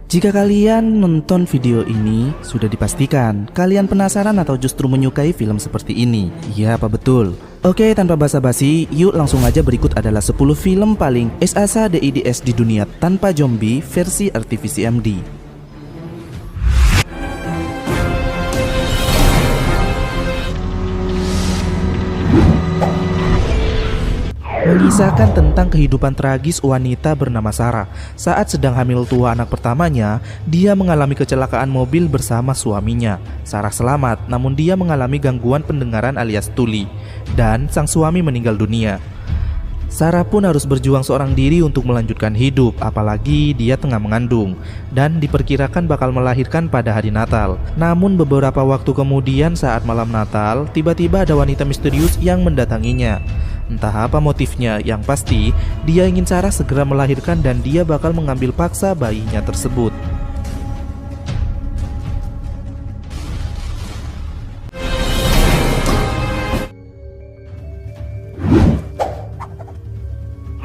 Jika kalian nonton video ini, sudah dipastikan kalian penasaran atau justru menyukai film seperti ini. Iya, apa betul? Oke, tanpa basa-basi, yuk langsung aja. Berikut adalah 10 film paling SASADIDS di dunia tanpa zombie versi RTVCMD. Mengisahkan tentang kehidupan tragis wanita bernama Sarah. Saat sedang hamil tua anak pertamanya, dia mengalami kecelakaan mobil bersama suaminya. Sarah selamat, namun dia mengalami gangguan pendengaran alias tuli, dan sang suami meninggal dunia. Sarah pun harus berjuang seorang diri untuk melanjutkan hidup, apalagi dia tengah mengandung dan diperkirakan bakal melahirkan pada hari Natal. Namun beberapa waktu kemudian saat malam Natal, tiba-tiba ada wanita misterius yang mendatanginya. Entah apa motifnya, yang pasti dia ingin Sarah segera melahirkan dan dia bakal mengambil paksa bayinya tersebut.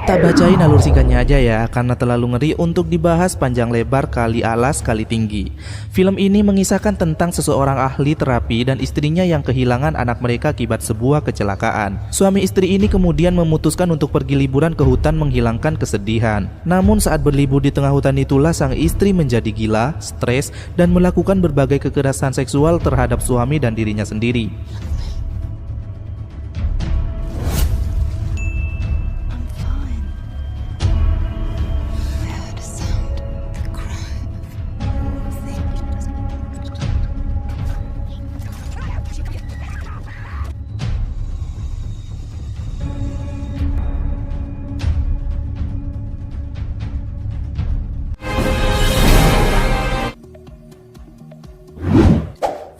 Tak bacain alur singkatnya aja ya, karena terlalu ngeri untuk dibahas panjang lebar kali alas kali tinggi. Film ini mengisahkan tentang seseorang ahli terapi dan istrinya yang kehilangan anak mereka akibat sebuah kecelakaan. Suami istri ini kemudian memutuskan untuk pergi liburan ke hutan menghilangkan kesedihan. Namun saat berlibur di tengah hutan itulah sang istri menjadi gila, stres, dan melakukan berbagai kekerasan seksual terhadap suami dan dirinya sendiri.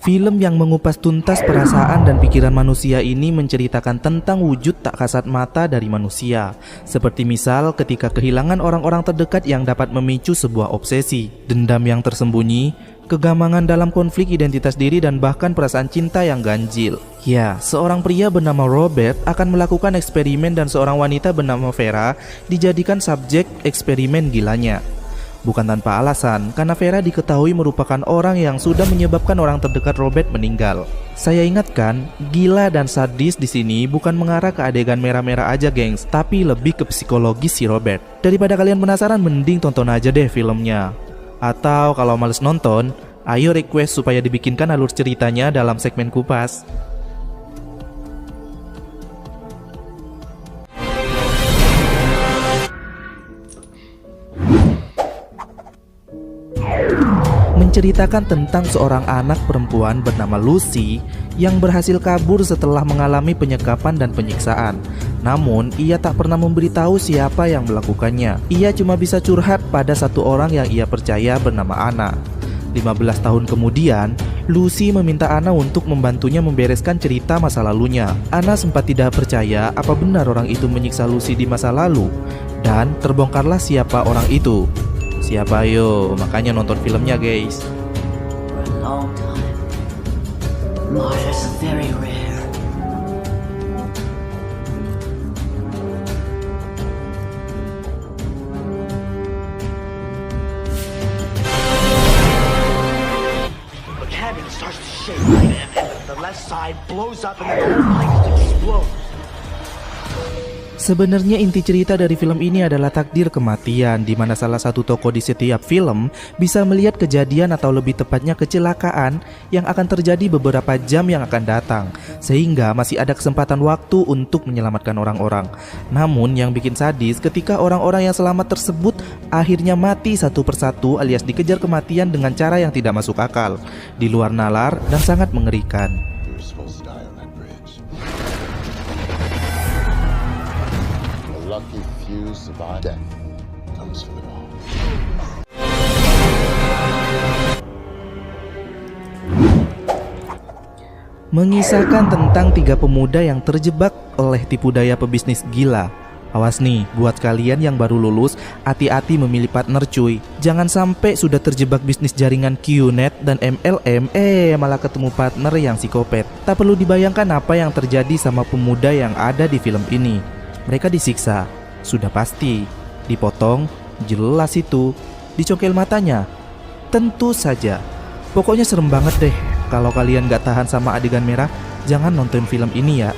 Film yang mengupas tuntas perasaan dan pikiran manusia ini menceritakan tentang wujud tak kasat mata dari manusia. Seperti misal ketika kehilangan orang-orang terdekat yang dapat memicu sebuah obsesi, dendam yang tersembunyi, kegamangan dalam konflik identitas diri, dan bahkan perasaan cinta yang ganjil. Ya, seorang pria bernama Robert akan melakukan eksperimen dan seorang wanita bernama Vera dijadikan subjek eksperimen gilanya. Bukan tanpa alasan, karena Vera diketahui merupakan orang yang sudah menyebabkan orang terdekat Robert meninggal. Saya ingatkan, gila dan sadis di sini bukan mengarah ke adegan merah-merah aja gengs, tapi lebih ke psikologis si Robert. Daripada kalian penasaran, mending tonton aja deh filmnya. Atau kalau males nonton, ayo request supaya dibikinkan alur ceritanya dalam segmen kupas. Menceritakan tentang seorang anak perempuan bernama Lucy yang berhasil kabur setelah mengalami penyekapan dan penyiksaan. Namun, ia tak pernah memberitahu siapa yang melakukannya. Ia cuma bisa curhat pada satu orang yang ia percaya bernama Anna. 15 tahun kemudian, Lucy meminta Anna untuk membantunya membereskan cerita masa lalunya. Anna sempat tidak percaya apa benar orang itu menyiksa Lucy di masa lalu, dan terbongkarlah siapa orang itu. Siapa yo? Makanya nonton filmnya guys. The cabin starts to shake and the left side blows up and then the whole place explodes. Sebenarnya inti cerita dari film ini adalah takdir kematian, di mana salah satu tokoh di setiap film bisa melihat kejadian atau lebih tepatnya kecelakaan yang akan terjadi beberapa jam yang akan datang, sehingga masih ada kesempatan waktu untuk menyelamatkan orang-orang. Namun yang bikin sadis ketika orang-orang yang selamat tersebut akhirnya mati satu persatu alias dikejar kematian dengan cara yang tidak masuk akal, di luar nalar dan sangat mengerikan. Lucky few survive. Death comes for them all. Mengisahkan tentang 3 pemuda yang terjebak oleh tipu daya pebisnis gila. Awas nih, buat kalian yang baru lulus, hati-hati memilih partner cuy. Jangan sampai sudah terjebak bisnis jaringan QNet dan MLM, malah ketemu partner yang psikopat. Tak perlu dibayangkan apa yang terjadi sama pemuda yang ada di film ini. Mereka disiksa, sudah pasti. Dipotong, jelas itu. Dicongkel matanya, Tentu saja. Pokoknya serem banget deh. Kalau kalian gak tahan sama adegan merah, jangan nonton film ini ya.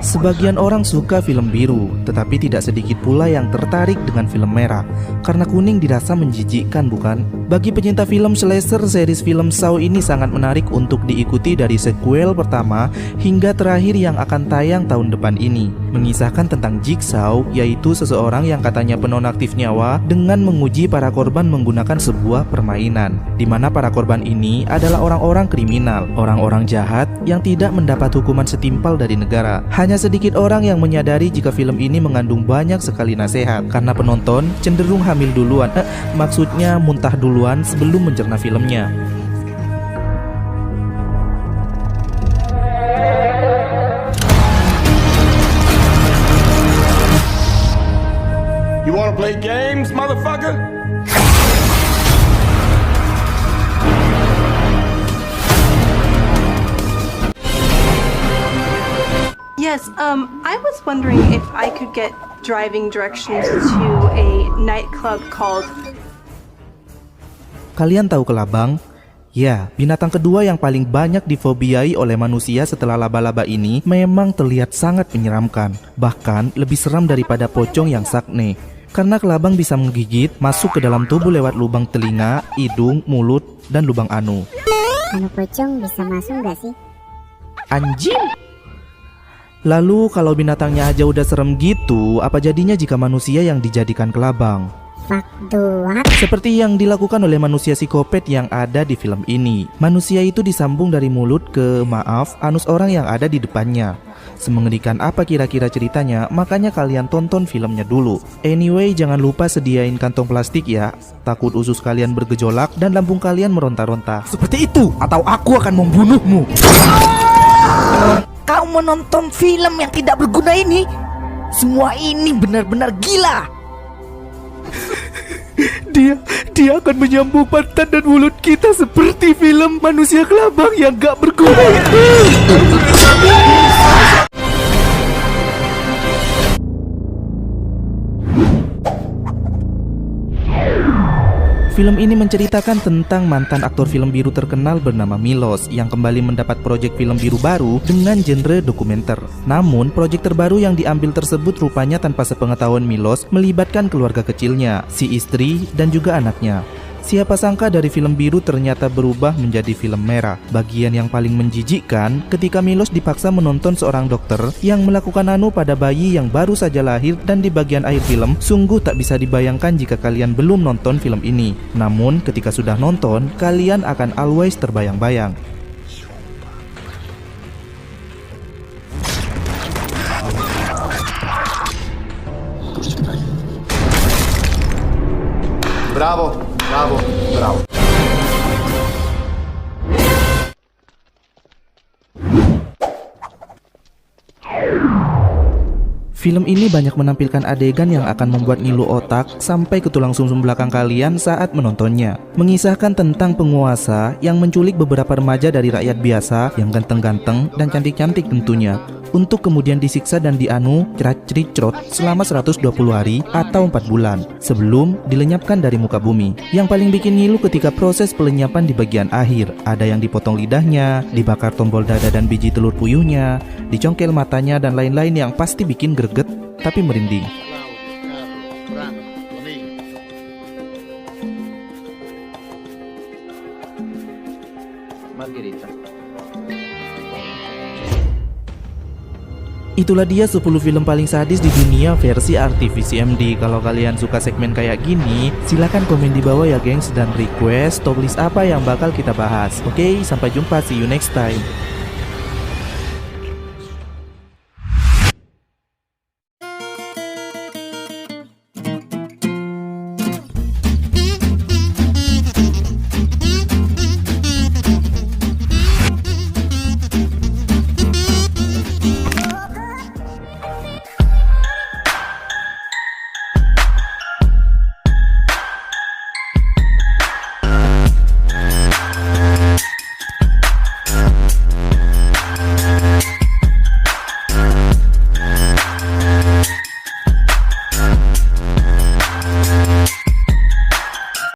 Sebagian orang suka film biru, tetapi tidak sedikit pula yang tertarik dengan film merah. Karena kuning dirasa menjijikkan, bukan? Bagi pecinta film slasher, series film Saw ini sangat menarik untuk diikuti dari sequel pertama hingga terakhir yang akan tayang tahun depan ini. Mengisahkan tentang Jigsaw, yaitu seseorang yang katanya penonaktif nyawa dengan menguji para korban menggunakan sebuah permainan, di mana para korban ini adalah orang-orang kriminal, orang-orang jahat yang tidak mendapat hukuman setimpal dari negara. Hanya sedikit orang yang menyadari jika film ini mengandung banyak sekali nasihat, karena penonton cenderung hamil duluan, maksudnya muntah duluan sebelum mencerna filmnya. You wanna play games, motherfucker? Yes, I was wondering if I could get driving directions to a nightclub called... Kalian tahu kelabang? Ya, binatang kedua yang paling banyak difobiai oleh manusia setelah laba-laba ini memang terlihat sangat menyeramkan. Bahkan lebih seram daripada pocong yang sakne. Karena kelabang bisa menggigit, masuk ke dalam tubuh lewat lubang telinga, hidung, mulut, dan lubang anu. Kalau pocong bisa masuk gak sih? Anjing! Lalu kalau binatangnya aja udah serem gitu, apa jadinya jika manusia yang dijadikan kelabang? Fuck the what? Seperti yang dilakukan oleh manusia psikopat yang ada di film ini. Manusia itu disambung dari mulut ke, anus orang yang ada di depannya. Semengerikan apa kira-kira ceritanya, makanya kalian tonton filmnya dulu. Anyway, jangan lupa sediain kantong plastik ya. Takut usus kalian bergejolak dan lambung kalian meronta-ronta. Seperti itu, atau aku akan membunuhmu. Kau menonton film yang tidak berguna ini? Semua ini benar-benar gila. Dia akan menyambung pantat dan mulut kita seperti film manusia kelabang yang gak berguna itu. Film ini menceritakan tentang mantan aktor film biru terkenal bernama Milos yang kembali mendapat proyek film biru baru dengan genre dokumenter. Namun, proyek terbaru yang diambil tersebut rupanya tanpa sepengetahuan Milos melibatkan keluarga kecilnya, si istri, dan juga anaknya. Siapa sangka dari film biru ternyata berubah menjadi film merah. Bagian yang paling menjijikkan ketika Milos dipaksa menonton seorang dokter yang melakukan nano pada bayi yang baru saja lahir, dan di bagian akhir film sungguh tak bisa dibayangkan jika kalian belum nonton film ini. Namun ketika sudah nonton, kalian akan always terbayang-bayang. Bravo, bravo, bravo. Film ini banyak menampilkan adegan yang akan membuat ngilu otak sampai ke tulang sumsum belakang kalian saat menontonnya. Mengisahkan tentang penguasa yang menculik beberapa remaja dari rakyat biasa yang ganteng-ganteng dan cantik-cantik tentunya, untuk kemudian disiksa dan dianu cerat-cericrot selama 120 hari atau 4 bulan sebelum dilenyapkan dari muka bumi. Yang paling bikin ngilu ketika proses pelenyapan di bagian akhir, ada yang dipotong lidahnya, dibakar tombol dada dan biji telur puyuhnya, dicongkel matanya, dan lain-lain yang pasti bikin greget tapi merinding. Itulah dia 10 film paling sadis di dunia versi RTVCMD. Kalau kalian suka segmen kayak gini, silahkan komen di bawah ya gengs, dan request top list apa yang bakal kita bahas. Oke, sampai jumpa, see you next time.